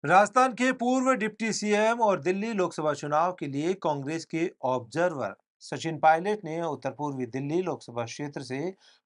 राजस्थान के पूर्व deputy CM और दिल्ली लोकसभा चुनाव के लिए कांग्रेस के ऑब्जर्वर सचिन पायलट ने उत्तर पूर्वी दिल्ली लोकसभा क्षेत्र से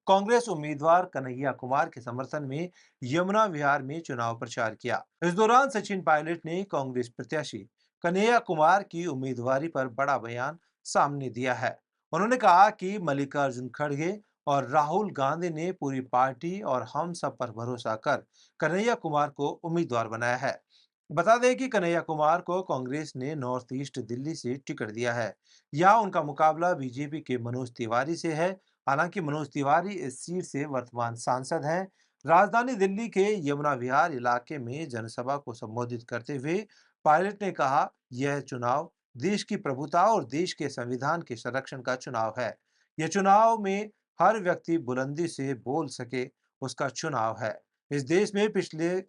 कांग्रेस उम्मीदवार कन्हैया कुमार के समर्थन में यमुना विहार में चुनाव प्रचार किया। इस दौरान सचिन पायलट ने कांग्रेस प्रत्याशी कन्हैया कुमार की उम्मीदवारी पर बड़ा बयान सामने दिया है। उन्होंने कहा कि मल्लिकार्जुन खड़गे और राहुल गांधी ने पूरी पार्टी और हम सब पर भरोसा कर कन्हैया कुमार को उम्मीदवार बनाया है। बता दें कि कन्हैया कुमार को कांग्रेस ने नॉर्थ ईस्ट दिल्ली से टिकट दिया है। यहाँ उनका मुकाबला बीजेपी के मनोज तिवारी से है। हालांकि मनोज तिवारी इस सीट से वर्तमान सांसद हैं। राजधानी दिल्ली के यमुना विहार इलाके में जनसभा को संबोधित करते हुए पायलट ने कहा, यह चुनाव देश की प्रभुता और देश के संविधान के संरक्षण का चुनाव है। यह चुनाव में हर व्यक्ति बुलंदी से बोल सके, उसका चुनाव है। इस देश में पिछले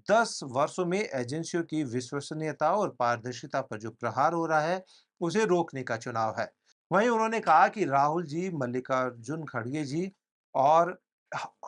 10 वर्षों में एजेंसियों की विश्वसनीयता और पारदर्शिता पर जो प्रहार हो रहा है, उसे रोकने का चुनाव है। वहीं उन्होंने कहा कि राहुल जी, मल्लिकार्जुन खड़गे जी और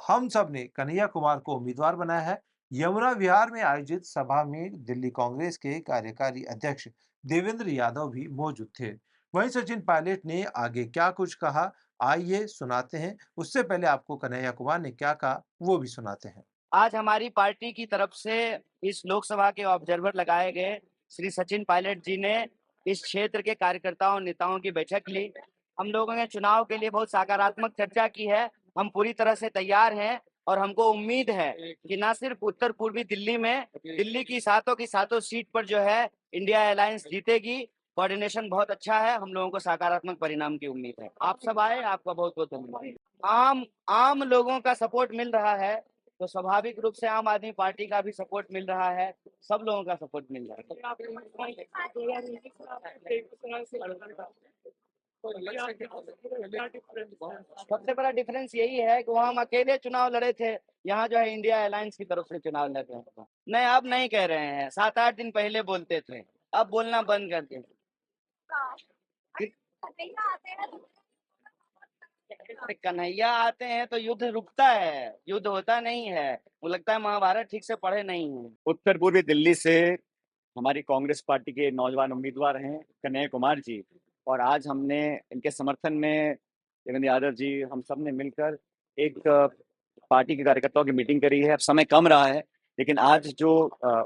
हम सब ने कन्हैया कुमार को उम्मीदवार बनाया है। यमुना विहार में आयोजित सभा में दिल्ली कांग्रेस के कार्यकारी अध्यक्ष देवेंद्र यादव भी मौजूद थे। वहीं सचिन पायलट ने आगे क्या कुछ कहा, आइए सुनाते हैं। उससे पहले आपको कन्हैया कुमार ने क्या कहा, वो भी सुनाते हैं। आज हमारी पार्टी की तरफ से इस लोकसभा के ऑब्जर्वर लगाए गए श्री सचिन पायलट जी ने इस क्षेत्र के कार्यकर्ताओं और नेताओं की बैठक ली। हम लोगों ने चुनाव के लिए बहुत सकारात्मक चर्चा की है। हम पूरी तरह से तैयार हैं और हमको उम्मीद है कि ना सिर्फ उत्तर पूर्वी दिल्ली में, दिल्ली की सातों सीट पर जो है इंडिया अलायंस जीतेगी। कोऑर्डिनेशन बहुत अच्छा है। हम लोगों को सकारात्मक परिणाम की उम्मीद है। आप सब आए, आपका बहुत बहुत धन्यवाद। आम आम लोगों का सपोर्ट मिल रहा है, तो स्वाभाविक रूप से आम आदमी पार्टी का भी सपोर्ट मिल रहा है। सब लोगों का सपोर्ट मिल रहा है। सबसे बड़ा डिफरेंस यही है कि वहाँ हम अकेले चुनाव लड़े थे, यहाँ जो है इंडिया अलायंस की तरफ से चुनाव लड़ रहे हैं। नहीं, अब नहीं कह रहे हैं, 7-8 दिन पहले बोलते थे, अब बोलना बंद कर दिए। कन्हैया आते हैं तो युद्ध रुकता है, युद्ध होता नहीं है। वो लगता है महाभारत ठीक से पढ़े नहीं है। उत्तर पूर्वी दिल्ली से हमारी कांग्रेस पार्टी के नौजवान उम्मीदवार हैं कन्हैया कुमार जी, और आज हमने इनके समर्थन में देवेंद्र यादव जी, हम सब ने मिलकर एक पार्टी के कार्यकर्ताओं की मीटिंग करी है। अब समय कम रहा है, लेकिन आज जो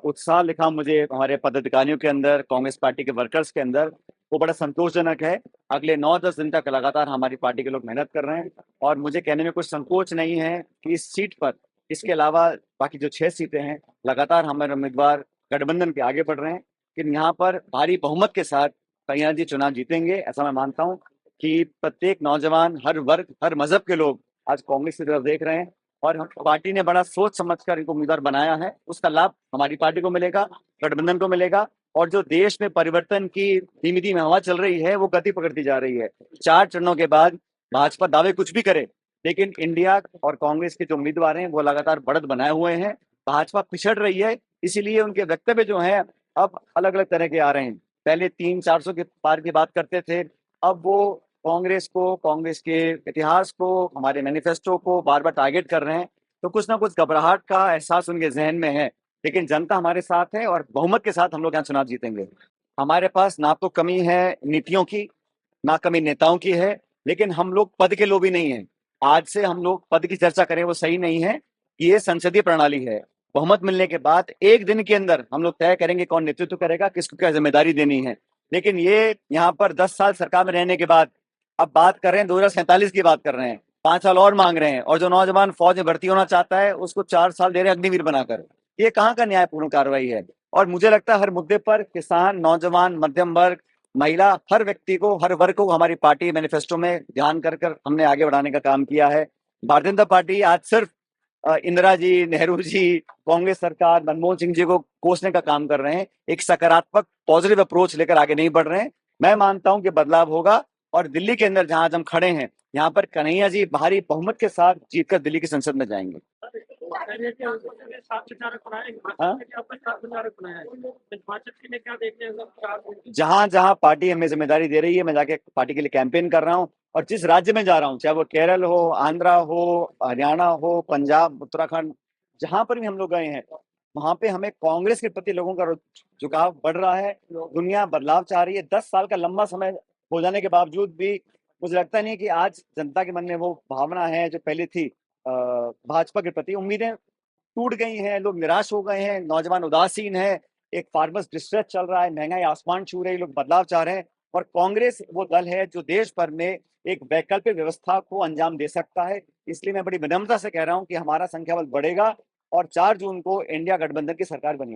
उत्साह लिखा मुझे हमारे पदाधिकारियों के अंदर, कांग्रेस पार्टी के वर्कर्स के अंदर, वो बड़ा संतोषजनक है। अगले 9-10 दिन तक लगातार हमारी पार्टी के लोग मेहनत कर रहे हैं और मुझे कहने में कुछ संकोच नहीं है कि इस सीट पर, इसके अलावा बाकी जो 6 सीटें हैं, लगातार हमारे उम्मीदवार गठबंधन के आगे बढ़ रहे हैं। लेकिन यहाँ पर भारी बहुमत के साथ कन्हैया जी चुनाव जीतेंगे, ऐसा मैं मानता हूँ कि प्रत्येक नौजवान, हर वर्ग, हर मजहब के लोग आज कांग्रेस की तरफ देख रहे हैं और हम पार्टी ने बड़ा सोच समझकर इनको उम्मीदवार बनाया है। उसका लाभ हमारी पार्टी को मिलेगा, गठबंधन को मिलेगा, और जो देश में परिवर्तन की धीमी धीमी हवा चल रही है वो गति पकड़ती जा रही है। 4 चरणों के बाद भाजपा दावे कुछ भी करे, लेकिन इंडिया और कांग्रेस के जो उम्मीदवार हैं वो लगातार बढ़त बनाए हुए हैं। भाजपा पिछड़ रही है, इसीलिए उनके वक्तव्य जो हैं अब अलग अलग तरह के आ रहे हैं। पहले 300-400 के पार की बात करते थे, अब वो कांग्रेस को, कांग्रेस के इतिहास को, हमारे मैनिफेस्टो को बार बार टारगेट कर रहे हैं। तो कुछ ना कुछ घबराहट का एहसास उनके जहन में है, लेकिन जनता हमारे साथ है और बहुमत के साथ हम लोग यहाँ चुनाव जीतेंगे। हमारे पास ना तो कमी है नीतियों की, ना कमी नेताओं की है, लेकिन हम लोग पद के लोभी नहीं है। आज से हम लोग पद की चर्चा करें वो सही नहीं है। ये संसदीय प्रणाली है। बहुमत मिलने के बाद एक दिन के अंदर हम लोग तय करेंगे कौन नेतृत्व करेगा, किसको क्या जिम्मेदारी देनी है। लेकिन ये यहाँ पर 10 साल सरकार में रहने के बाद अब बात कर रहे हैं 2047 की बात कर रहे हैं, 5 साल और मांग रहे हैं, और जो नौजवान फौज में भर्ती होना चाहता है उसको 4 साल दे रहे हैं अग्निवीर बनाकर। ये कहाँ का न्यायपूर्ण कार्रवाई है। और मुझे लगता है हर मुद्दे पर किसान, नौजवान, मध्यम वर्ग, महिला, हर व्यक्ति को, हर वर्ग को हमारी पार्टी मैनिफेस्टो में ध्यान कर कर हमने आगे बढ़ाने का काम किया है। भारतीय जनता पार्टी आज सिर्फ इंदिरा जी, नेहरू जी, कांग्रेस सरकार, मनमोहन सिंह जी को कोसने का काम कर रहे हैं। एक सकारात्मक पॉजिटिव अप्रोच लेकर आगे नहीं बढ़ रहे हैं। मैं मानता हूं कि बदलाव होगा और दिल्ली के अंदर जहां हम खड़े हैं, यहाँ पर कन्हैया जी भारी बहुमत के साथ जीतकर दिल्ली की संसद में जाएंगे। हाँ? जहां जहां पार्टी हमें जिम्मेदारी दे रही है, मैं जाके पार्टी के लिए कैंपेन कर रहा हूँ, और जिस राज्य में जा रहा हूँ, चाहे वो केरल हो, आंध्रा हो, हरियाणा हो, पंजाब, उत्तराखंड, जहां पर भी हम लोग गए हैं, वहां पे हमें कांग्रेस के प्रति लोगों का झुकाव बढ़ रहा है। दुनिया बदलाव चाह रही है। 10 साल का लंबा समय हो जाने के बावजूद भी मुझे लगता नहीं है कि आज जनता के मन में वो भावना है जो पहले थी भाजपा के प्रति। उम्मीदें टूट गई हैं, लोग निराश हो गए हैं, नौजवान उदासीन है, एक फार्मर्स डिस्ट्रेस चल रहा है, महंगाई आसमान छू रही है, लोग बदलाव चाह रहे हैं। और कांग्रेस वो दल है जो देश भर में एक वैकल्पिक व्यवस्था को अंजाम दे सकता है। इसलिए मैं बड़ी विनम्रता से कह रहा हूं कि हमारा संख्या बल बढ़ेगा और 4 जून को इंडिया गठबंधन की सरकार बनी।